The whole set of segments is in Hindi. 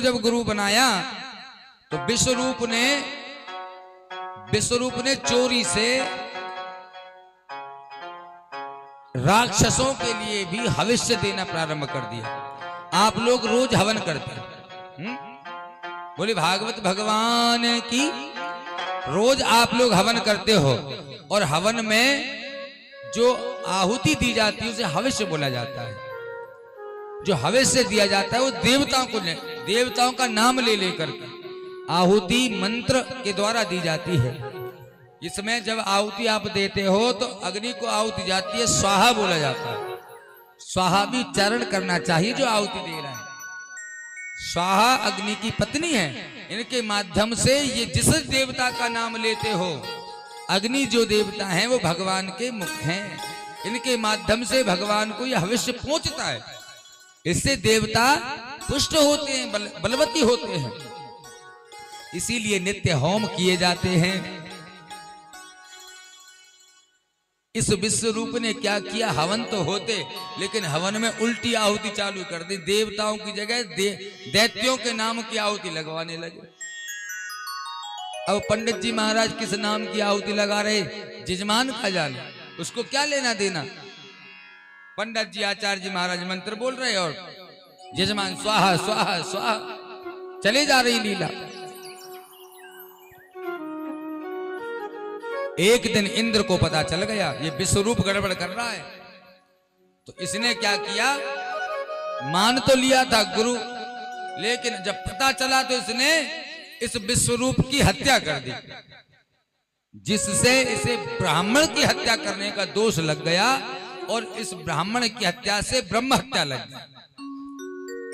जब गुरु बनाया तो विश्वरूप ने चोरी से राक्षसों के लिए भी हविष्य देना प्रारंभ कर दिया। आप लोग रोज हवन करते हैं, बोले भागवत भगवान की रोज आप लोग हवन करते हो और हवन में जो आहुति दी जाती है उसे हविष्य बोला जाता है। जो हविष्य दिया जाता है वो देवताओं का नाम ले लेकर के आहुति मंत्र के द्वारा दी जाती है। इसमें जब आहुति आप देते हो तो अग्नि को आहुति जाती है, स्वाहा बोला जाता है। स्वाहा भी चरण करना चाहिए जो आहुति दे रहा है। स्वाहा अग्नि की पत्नी है, इनके माध्यम से ये जिस देवता का नाम लेते हो, अग्नि जो देवता हैं वो भगवान के मुख हैं, इनके माध्यम से भगवान को यह हविष्य पहुंचता है। इससे देवता पुष्ट होते हैं, बलवती होते हैं। इसीलिए नित्य होम किए जाते हैं। इस विश्व रूप ने क्या किया, हवन तो होते लेकिन हवन में उल्टी आहुति चालू कर दी। देवताओं की जगह दैत्यों के नाम की आहुति लगवाने लगे। अब पंडित जी महाराज किस नाम की आहुति लगा रहे, जजमान का जाने, उसको क्या लेना देना। पंडित जी आचार्य जी महाराज मंत्र बोल रहे और जजमान स्वाहा स्वाहा स्वाहा चले जा रही लीला। एक दिन इंद्र को पता चल गया ये विश्वरूप गड़बड़ कर रहा है, तो इसने क्या किया, मान तो लिया था गुरु, लेकिन जब पता चला तो इसने इस विश्वरूप की हत्या कर दी, जिससे इसे ब्राह्मण की हत्या करने का दोष लग गया और इस ब्राह्मण की हत्या से ब्रह्म हत्या लग गई।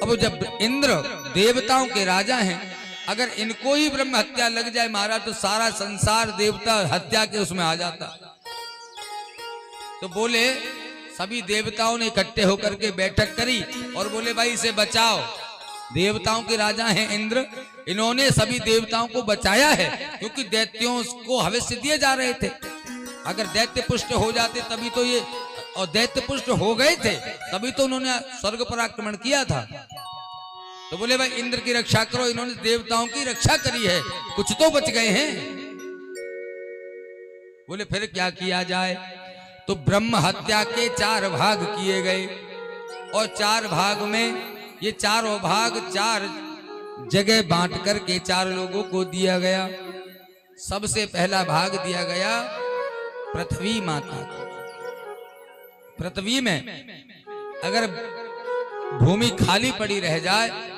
अब जब इंद्र देवताओं के राजा हैं, अगर इनको ही ब्रह्म हत्या लग जाए महाराज तो सारा संसार देवता हत्या के उसमें आ जाता। तो बोले सभी देवताओं ने इकट्ठे होकर के बैठक करी और बोले भाई इसे बचाओ। देवताओं के राजा हैं इंद्र, इन्होंने सभी देवताओं को बचाया है क्योंकि दैत्यों को हविष्य दिए जा रहे थे। अगर दैत्य पुष्ट हो जाते तभी तो ये, और दैत्य पुष्ट हो गए थे तभी तो उन्होंने स्वर्ग पर आक्रमण किया था। तो बोले भाई इंद्र की रक्षा करो, इन्होंने देवताओं की रक्षा करी है, कुछ तो बच गए हैं। बोले फिर क्या किया जाए, तो ब्रह्म हत्या के 4 भाग किए गए और 4 भाग में ये चारों भाग 4 जगह बांट करके 4 लोगों को दिया गया। सबसे पहला भाग दिया गया पृथ्वी माता को। पृथ्वी में अगर भूमि खाली पड़ी रह जाए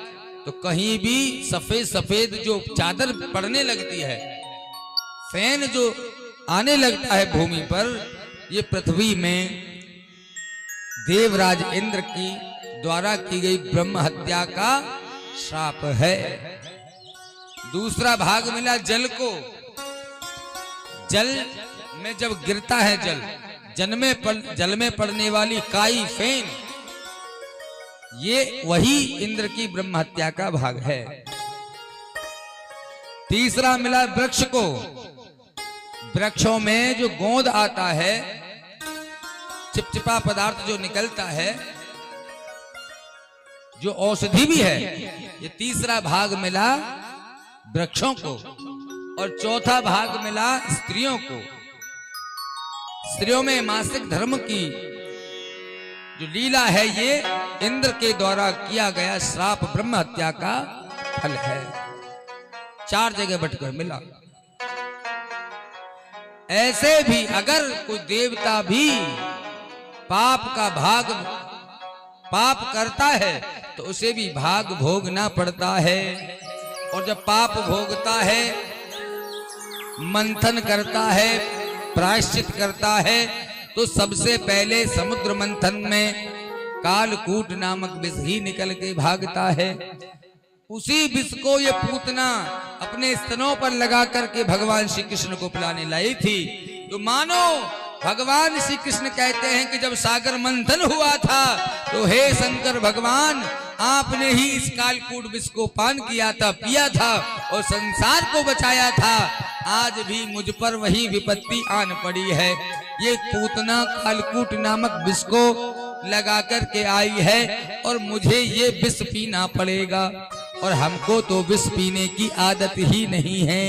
तो कहीं भी सफेद सफेद जो चादर पड़ने लगती है, फैन जो आने लगता है भूमि पर, ये पृथ्वी में देवराज इंद्र की द्वारा की गई ब्रह्म हत्या का श्राप है। दूसरा भाग मिला जल को। जल में जब गिरता है जल में पड़ने वाली काई फेन, ये वही इंद्र की ब्रह्म हत्या का भाग है। तीसरा मिला वृक्ष को। वृक्षों में जो गोंद आता है, चिपचिपा पदार्थ जो निकलता है, जो औषधि भी है, ये तीसरा भाग मिला वृक्षों को। और चौथा भाग मिला स्त्रियों को। स्त्रियों में मासिक धर्म की जो लीला है, ये इंद्र के द्वारा किया गया श्राप ब्रह्म हत्या का फल है। 4 जगह बंटकर मिला। ऐसे भी अगर कोई देवता भी पाप करता है तो उसे भी भाग भोगना पड़ता है। और जब पाप भोगता है, मंथन करता है, प्रायश्चित करता है, तो सबसे पहले समुद्र मंथन में कालकूट नामक विष ही निकल के भागता है। उसी विष को ये पूतना अपने स्तनों पर लगा करके भगवान श्री कृष्ण को पिलाने लाई थी। तो मानो भगवान श्री कृष्ण कहते हैं कि जब सागर मंथन हुआ था तो हे शंकर भगवान, आपने ही इस कालकूट विष को पान किया था, पिया था और संसार को बचाया था। आज भी मुझ पर वही विपत्ति आन पड़ी है। ये पूतना कालकूट नामक विष को लगा कर के आई है और मुझे ये विष पीना पड़ेगा। और हमको तो विष पीने की आदत ही नहीं है,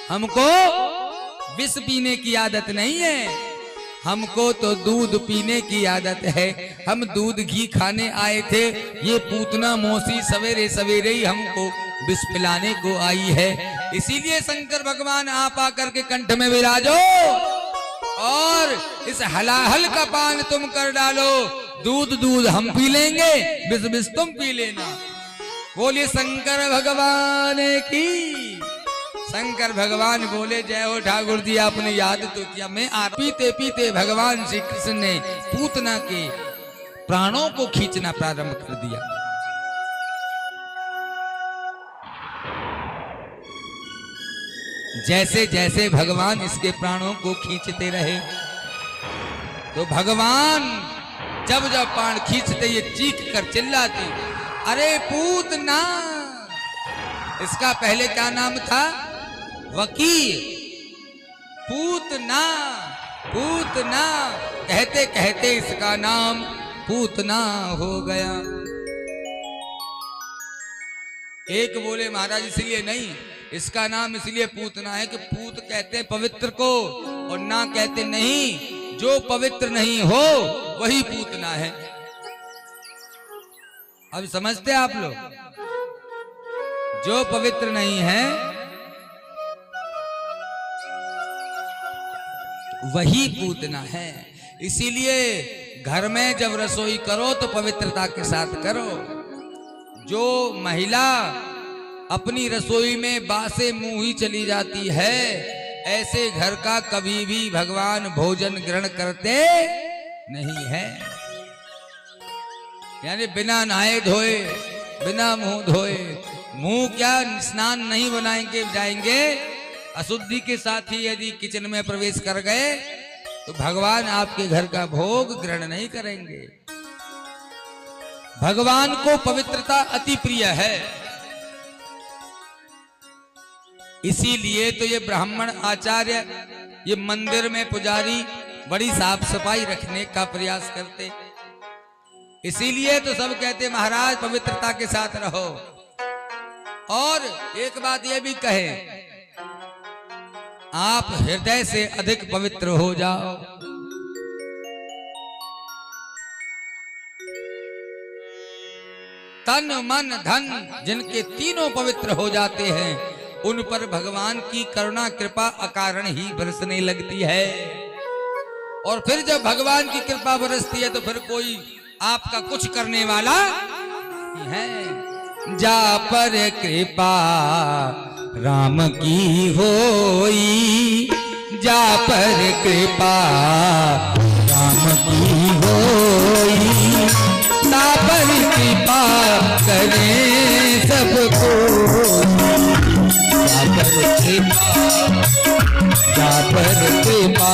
हमको विष पीने की आदत नहीं है, हमको तो दूध पीने की आदत है। हम दूध घी खाने आए थे, ये पूतना मौसी सवेरे सवेरे ही हमको विष पिलाने को आई है। इसीलिए शंकर भगवान आप आकर के कंठ में विराजो और इस हलाहल का पान तुम कर डालो। दूध दूध हम पी लेंगे, विष विष तुम पी लेना। बोलिए शंकर भगवान की। शंकर भगवान बोले जय हो ठाकुर जी, आपने याद तो किया। मैं पीते पीते भगवान श्री कृष्ण ने पूतना के प्राणों को खींचना प्रारंभ कर दिया। जैसे जैसे भगवान इसके प्राणों को खींचते रहे तो भगवान जब जब प्राण खींचते ये चीख कर चिल्लाती, अरे पूतना। इसका पहले क्या नाम था? वकील। पूतना पूतना कहते कहते इसका नाम पूतना हो गया। एक बोले महाराज इसलिए नहीं, इसका नाम इसलिए पूतना है कि पूत कहते हैं पवित्र को, और ना कहते नहीं, जो पवित्र नहीं हो वही पूतना है। अब समझते आप लोग? जो पवित्र नहीं है वही पूतना है। इसीलिए घर में जब रसोई करो तो पवित्रता के साथ करो। जो महिला अपनी रसोई में बासे मुंह ही चली जाती है, ऐसे घर का कभी भी भगवान भोजन ग्रहण करते नहीं है। यानी बिना नहाए धोए, बिना मुंह धोए, मुंह क्या स्नान नहीं बनाएंगे जाएंगे, अशुद्धि के साथ ही यदि किचन में प्रवेश कर गए तो भगवान आपके घर का भोग ग्रहण नहीं करेंगे। भगवान को पवित्रता अति प्रिय है। इसीलिए तो ये ब्राह्मण आचार्य, ये मंदिर में पुजारी बड़ी साफ सफाई रखने का प्रयास करते। इसीलिए तो सब कहते महाराज पवित्रता के साथ रहो। और एक बात ये भी कहे, आप हृदय से अधिक पवित्र हो जाओ। तन मन धन जिनके तीनों पवित्र हो जाते हैं, उन पर भगवान की करुणा कृपा अकारण ही बरसने लगती है। और फिर जब भगवान की कृपा बरसती है तो फिर कोई आपका कुछ करने वाला नहीं है। जा पर कृपा राम की होई, जा पर कृपा राम की होई, ता पर कृपा करे सबको। जा पर कृपा, जा पर कृपा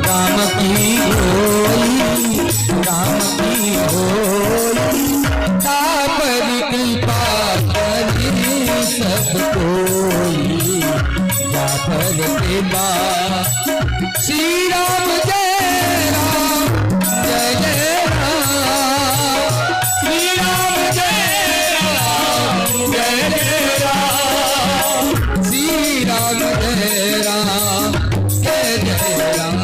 राम की होई, राम की होई, ता पर कृपा करे सबको। जा पर कृपा। श्री राम जय राम, जय जय राम। श्री राम जय राम, जय जय राम। श्री राम जय राम, जय जय राम।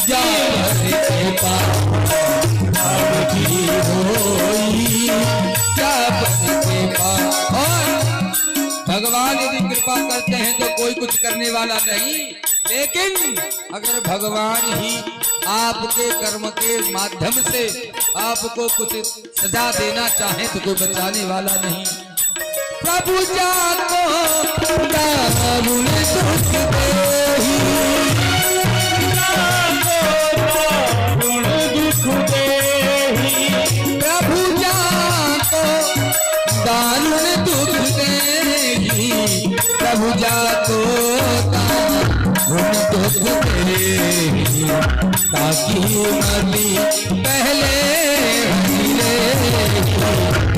जा पर कृपा राम की होई, जा पर कृपा। और भगवान यदि कृपा करते हैं तो कोई कुछ करने वाला नहीं, लेकिन अगर भगवान ही आपके कर्म के माध्यम से आपको कुछ सजा देना चाहे तो कोई बचाने वाला नहीं। प्रभु जाको दारुण दुख देहि, दारुण दुख देहि। प्रभु जाको दारुण दुख देहि, प्रभु जाको दारुण दुख देहि। ताकि मरी पहले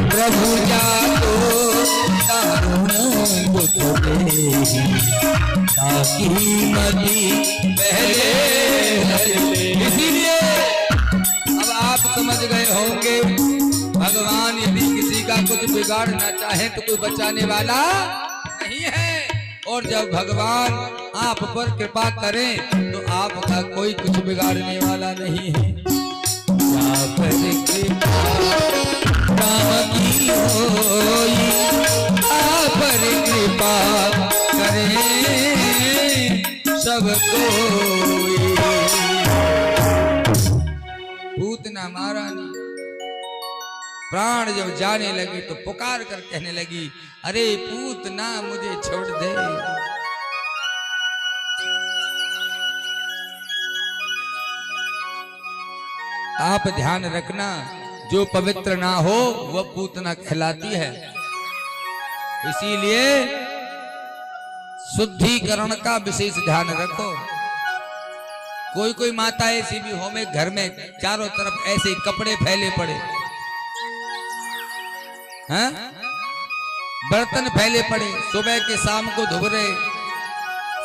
प्रभु जाको दारुण दुख देहि, ताकि मरी पहले। इसीलिए अब आप समझ गए होंगे भगवान यदि किसी का कुछ बिगाड़ना चाहे तो कोई बचाने वाला नहीं है। और जब भगवान आप पर कृपा करें तो आपका कोई कुछ बिगाड़ने वाला नहीं है। आप पर कृपा राम की होई, आप पर कृपा करें सब कोई। पूतना महारानी प्राण जब जाने लगी तो पुकार कर कहने लगी, अरे पूतना मुझे छोड़ दे। आप ध्यान रखना, जो पवित्र ना हो वह पूतना कहलाती है। इसीलिए शुद्धिकरण का विशेष ध्यान रखो। कोई कोई माता ऐसी भी हो में घर में चारों तरफ ऐसे कपड़े फैले पड़े हैं, बर्तन फैले पड़े, सुबह के शाम को धुब रहे,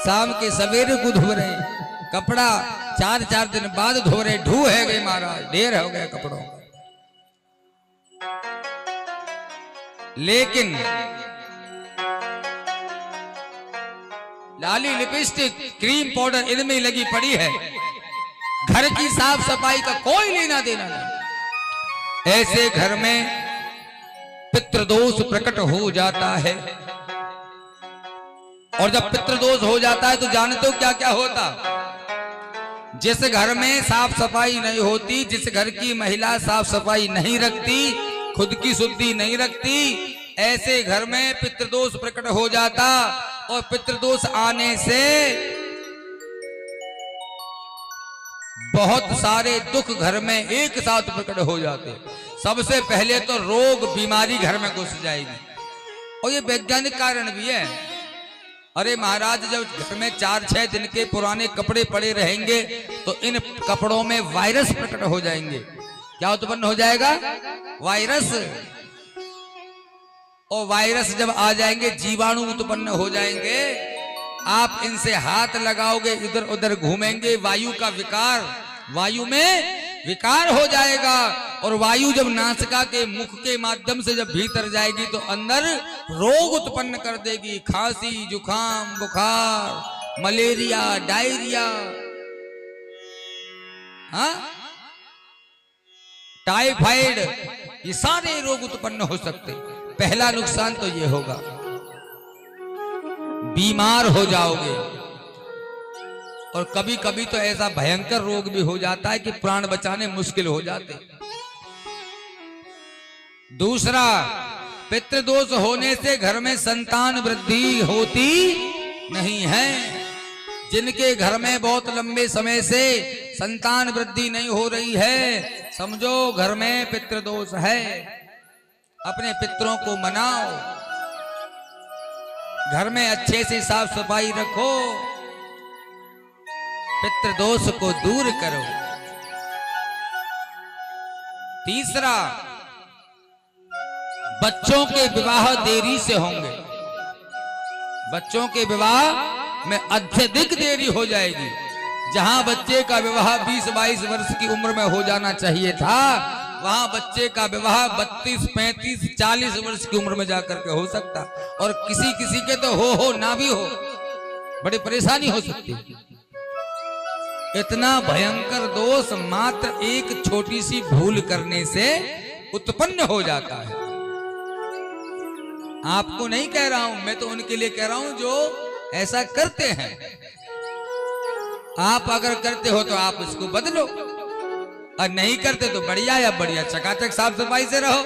शाम के सवेरे को धुब रहे, कपड़ा 4-4 दिन बाद धो रहे। ढू है गए महाराज, ढेर हो गया कपड़ों का। लेकिन लाली लिपस्टिक क्रीम पाउडर इनमें लगी पड़ी है, घर की साफ सफाई का कोई लेना देना नहीं। ऐसे घर में पितृदोष प्रकट हो जाता है। और जब पितृदोष हो जाता है तो जानते हो क्या क्या होता। जिस घर में साफ सफाई नहीं होती, जिस घर की महिला साफ सफाई नहीं रखती, खुद की शुद्धि नहीं रखती, ऐसे घर में पितृदोष प्रकट हो जाता। और पितृदोष आने से बहुत सारे दुख घर में एक साथ प्रकट हो जाते। सबसे पहले तो रोग बीमारी घर में घुस जाएगी, और ये वैज्ञानिक कारण भी है। अरे महाराज, जब घर में 4-6 दिन के पुराने कपड़े पड़े रहेंगे तो इन कपड़ों में वायरस प्रकट हो जाएंगे। क्या उत्पन्न हो जाएगा? वायरस। और वायरस जब आ जाएंगे, जीवाणु उत्पन्न हो जाएंगे। आप इनसे हाथ लगाओगे, इधर उधर घूमेंगे, वायु का विकार, वायु में विकार हो जाएगा। और वायु जब नासिका के मुख के माध्यम से जब भीतर जाएगी तो अंदर रोग उत्पन्न कर देगी। खांसी, जुकाम, बुखार, मलेरिया, डायरिया, हाँ, टाइफाइड, ये सारे रोग उत्पन्न हो सकते। पहला नुकसान तो ये होगा, बीमार हो जाओगे। और कभी कभी तो ऐसा भयंकर रोग भी हो जाता है कि प्राण बचाने मुश्किल हो जाते। दूसरा, पितृदोष होने से घर में संतान वृद्धि होती नहीं है। जिनके घर में बहुत लंबे समय से संतान वृद्धि नहीं हो रही है, समझो घर में पितृदोष है। अपने पितरों को मनाओ, घर में अच्छे से साफ सफाई रखो, पितृदोष को दूर करो। तीसरा, बच्चों के विवाह देरी से होंगे। बच्चों के विवाह में अत्यधिक देरी हो जाएगी। जहां बच्चे का विवाह 20-22 वर्ष की उम्र में हो जाना चाहिए था, वहां बच्चे का विवाह 32, 35, 40 वर्ष की उम्र में जाकर के हो सकता। और किसी किसी के तो हो ना भी हो, बड़ी परेशानी हो सकती। इतना भयंकर दोष मात्र एक छोटी सी भूल करने से उत्पन्न हो जाता है। आपको नहीं कह रहा हूं, मैं तो उनके लिए कह रहा हूं जो ऐसा करते हैं। आप अगर करते हो तो आप इसको बदलो, और नहीं करते तो बढ़िया या बढ़िया चकाचक साफ सफाई से रहो।